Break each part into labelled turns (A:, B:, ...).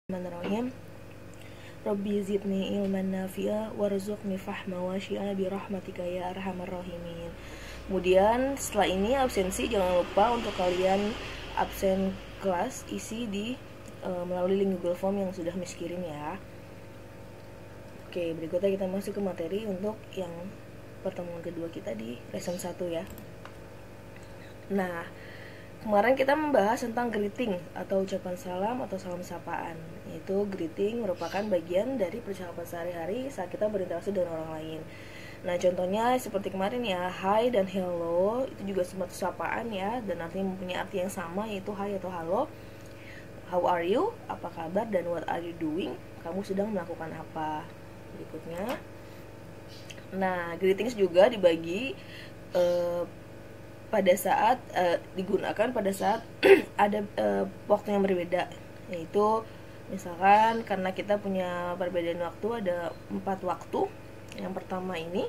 A: Bismillahirrahmanirrahim. Rabbi zidni ilman nafi'a warzuqni fahma wasyi'a birahmatika ya arhamar rahimin. Kemudian setelah ini absensi jangan lupa untuk kalian absen kelas isi di melalui link Google Form yang sudah Miss kirim ya. Oke, berikutnya kita masuk ke materi untuk yang pertemuan kedua kita di lesson 1 ya. Nah, kemarin kita membahas tentang greeting atau ucapan salam atau salam sapaan. Yaitu greeting merupakan bagian dari percakapan sehari-hari saat kita berinteraksi dengan orang lain. Nah, contohnya seperti kemarin ya, hi dan hello itu juga suatu sapaan ya, dan artinya mempunyai arti yang sama yaitu hi atau halo. How are you? Apa kabar? Dan what are you doing? Kamu sedang melakukan apa? Berikutnya. Nah, greetings juga dibagi pada saat digunakan pada saat ada waktu yang berbeda, yaitu misalkan karena kita punya perbedaan waktu, ada 4 waktu. Yang pertama ini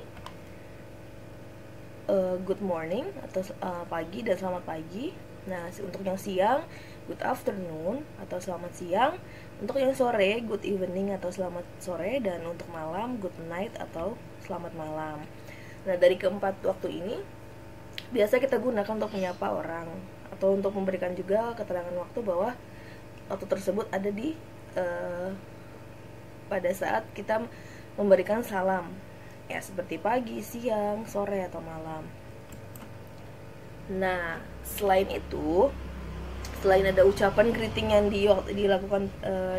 A: good morning atau pagi dan selamat pagi. Nah, untuk yang siang good afternoon atau selamat siang. Untuk yang sore good evening atau selamat sore, dan untuk malam good night atau selamat malam. Nah, dari keempat waktu ini biasa kita gunakan untuk menyapa orang atau untuk memberikan juga keterangan waktu bahwa waktu tersebut ada di pada saat kita memberikan salam ya, seperti pagi, siang, sore atau malam. Nah, selain itu, selain ada ucapan greeting yang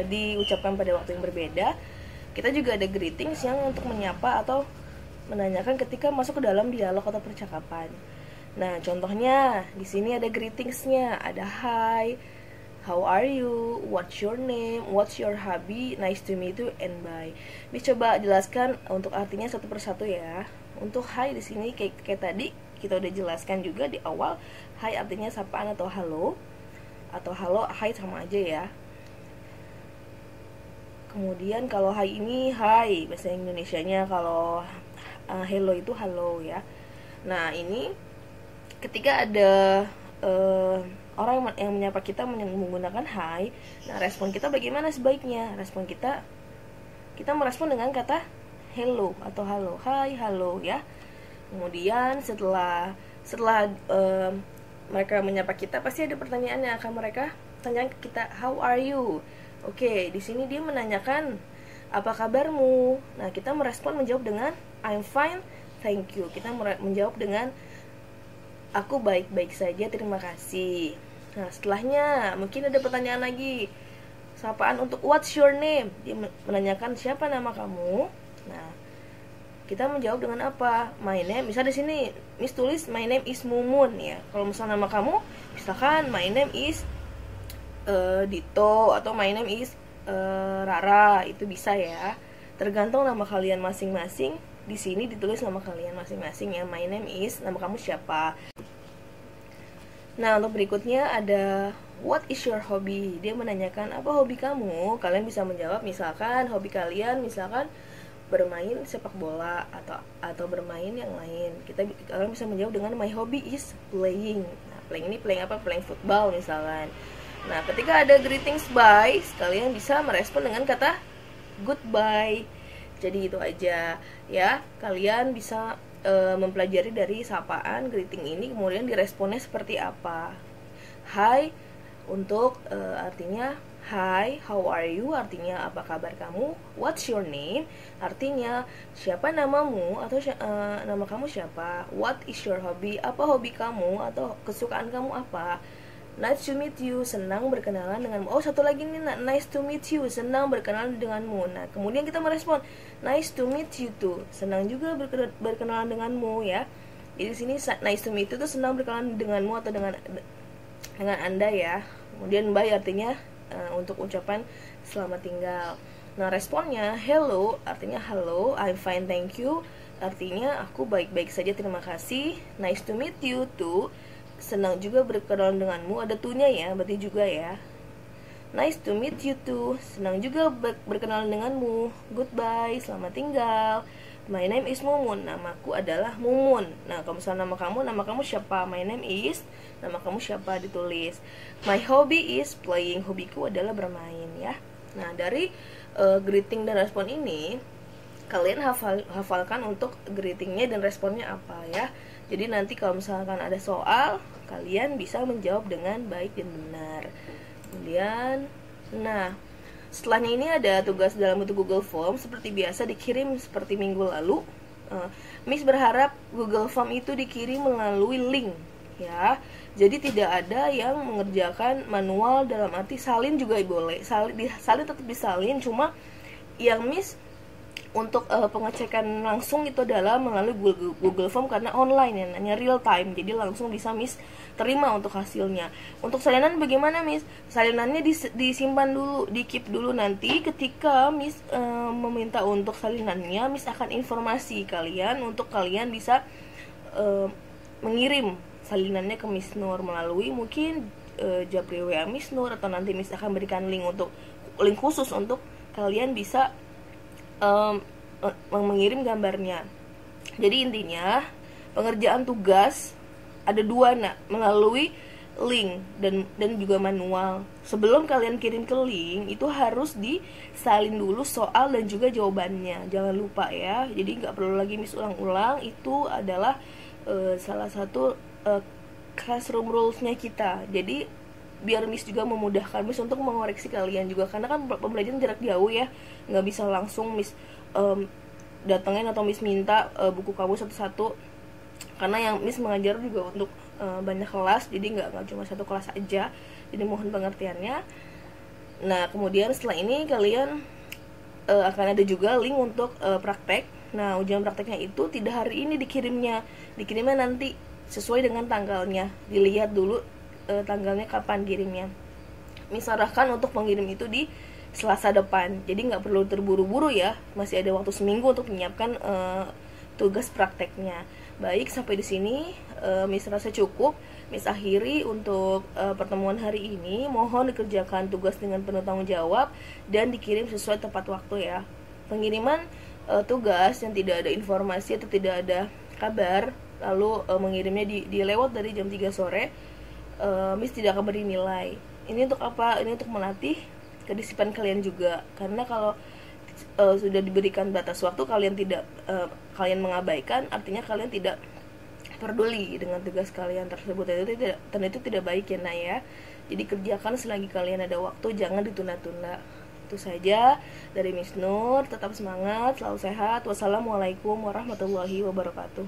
A: diucapkan pada waktu yang berbeda, kita juga ada greetings yang untuk menyapa atau menanyakan ketika masuk ke dalam dialog atau percakapan. Nah, contohnya di sini ada greetingsnya, ada hi, how are you, what's your name, what's your hobby, nice to meet you, and bye. Ini coba jelaskan untuk artinya satu persatu ya. Untuk hi di sini kayak tadi kita udah jelaskan juga di awal, hi artinya sapaan atau halo hi sama aja ya. Kemudian kalau hi ini hi bahasa Indonesianya, kalau hello itu halo ya. Nah, ini ketika ada orang yang menyapa kita menggunakan hi, nah respon kita bagaimana sebaiknya? Respon kita merespon dengan kata hello atau halo, hi, halo ya. Kemudian setelah mereka menyapa kita, pasti ada pertanyaan yang akan mereka tanyakan ke kita, how are you? Oke, di sini dia menanyakan apa kabarmu. Nah, kita merespon menjawab dengan I'm fine, thank you. Kita menjawab dengan aku baik-baik saja, terima kasih. Nah, setelahnya mungkin ada pertanyaan lagi, sapaan untuk what's your name. Dia menanyakan siapa nama kamu. Nah, kita menjawab dengan apa? My name. Misal di sini Miss tulis my name is Mumun ya. Kalau misal nama kamu, misalkan my name is Dito atau my name is Rara, itu bisa ya. Tergantung nama kalian masing-masing. Di sini ditulis nama kalian masing-masing ya. My name is, nama kamu siapa. Nah, untuk berikutnya ada what is your hobby. Dia menanyakan apa hobi kamu. Kalian bisa menjawab, misalkan hobi kalian misalkan bermain sepak bola atau bermain yang lain. Kalian bisa menjawab dengan my hobby is playing. Nah, playing apa? Playing football misalkan. Nah, ketika ada greetings bye, kalian bisa merespon dengan kata goodbye. Jadi itu aja ya, kalian bisa mempelajari dari sapaan greeting ini, kemudian diresponnya seperti apa. Hi untuk artinya hi, how are you artinya apa kabar kamu, what's your name artinya siapa namamu atau nama kamu siapa, what is your hobby apa hobi kamu atau kesukaan kamu apa. Nice to meet you, senang berkenalan denganmu. Oh, satu lagi nih, nice to meet you, senang berkenalan denganmu. Nah, kemudian kita merespon, nice to meet you too, senang juga berkenalan denganmu ya. Jadi di sini nice to meet you tuh senang berkenalan denganmu atau dengan Anda ya. Kemudian bye artinya untuk ucapan selamat tinggal. Nah, responnya hello artinya halo, I'm fine thank you artinya aku baik-baik saja terima kasih. Nice to meet you too, senang juga berkenalan denganmu, ada tunya ya, berarti juga ya. Nice to meet you too, senang juga berkenalan denganmu. Goodbye, selamat tinggal. My name is Mumun, namaku adalah Mumun. Nah, kalau misalnya nama kamu siapa? My name is, nama kamu siapa ditulis. My hobby is playing, hobiku adalah bermain ya. Nah, dari greeting dan respon ini kalian hafalkan untuk greetingnya dan responnya apa ya. Jadi nanti kalau misalkan ada soal, kalian bisa menjawab dengan baik dan benar. Kemudian, nah, setelahnya ini ada tugas dalam bentuk Google Form seperti biasa dikirim seperti minggu lalu. Miss berharap Google Form itu dikirim melalui link ya. Jadi tidak ada yang mengerjakan manual, dalam arti salin juga boleh. Salin tetap disalin, cuma yang Miss untuk pengecekan langsung itu adalah melalui Google Form karena online ya, nanya real time, jadi langsung bisa Miss terima untuk hasilnya. Untuk salinan bagaimana Miss? Salinannya disimpan dulu, di-keep dulu, nanti ketika Miss meminta untuk salinannya, Miss akan informasi kalian untuk kalian bisa mengirim salinannya ke Miss Nur melalui mungkin Japri WA Miss Nur, atau nanti Miss akan berikan link khusus untuk kalian bisa mengirim gambarnya. Jadi intinya pengerjaan tugas ada dua melalui link dan juga manual. Sebelum kalian kirim ke link itu harus disalin dulu soal dan juga jawabannya, jangan lupa ya. Jadi nggak perlu lagi Miss ulang-ulang, itu adalah salah satu classroom rules-nya kita. Jadi biar Miss juga memudahkan Miss untuk mengoreksi kalian juga, karena kan pembelajaran jarak jauh ya, nggak bisa langsung Miss datengin atau Miss minta buku kamu satu-satu, karena yang Miss mengajar juga untuk banyak kelas, jadi nggak cuma satu kelas aja, jadi mohon pengertiannya. Nah, kemudian setelah ini kalian akan ada juga link untuk praktek. Nah, ujian prakteknya itu tidak hari ini dikirimnya nanti sesuai dengan tanggalnya, dilihat dulu tanggalnya kapan kirimnya. Miss arahkan untuk mengirim itu di Selasa depan, jadi nggak perlu terburu-buru ya, masih ada waktu seminggu untuk menyiapkan tugas prakteknya. Baik, sampai di sini Miss rasa cukup. Miss akhiri untuk pertemuan hari ini. Mohon dikerjakan tugas dengan penuh tanggung jawab dan dikirim sesuai tepat waktu ya. Pengiriman tugas yang tidak ada informasi atau tidak ada kabar, lalu mengirimnya di lewat dari jam 3 sore, Miss tidak akan beri nilai. Ini untuk apa? Ini untuk melatih kedisiplinan kalian juga, karena kalau sudah diberikan batas waktu kalian mengabaikan, artinya kalian tidak peduli dengan tugas kalian tersebut, dan itu tidak baik ya Nak ya. Jadi kerjakan selagi kalian ada waktu, jangan ditunda-tunda. Itu saja dari Miss Nur, tetap semangat, selalu sehat. Wassalamualaikum warahmatullahi wabarakatuh.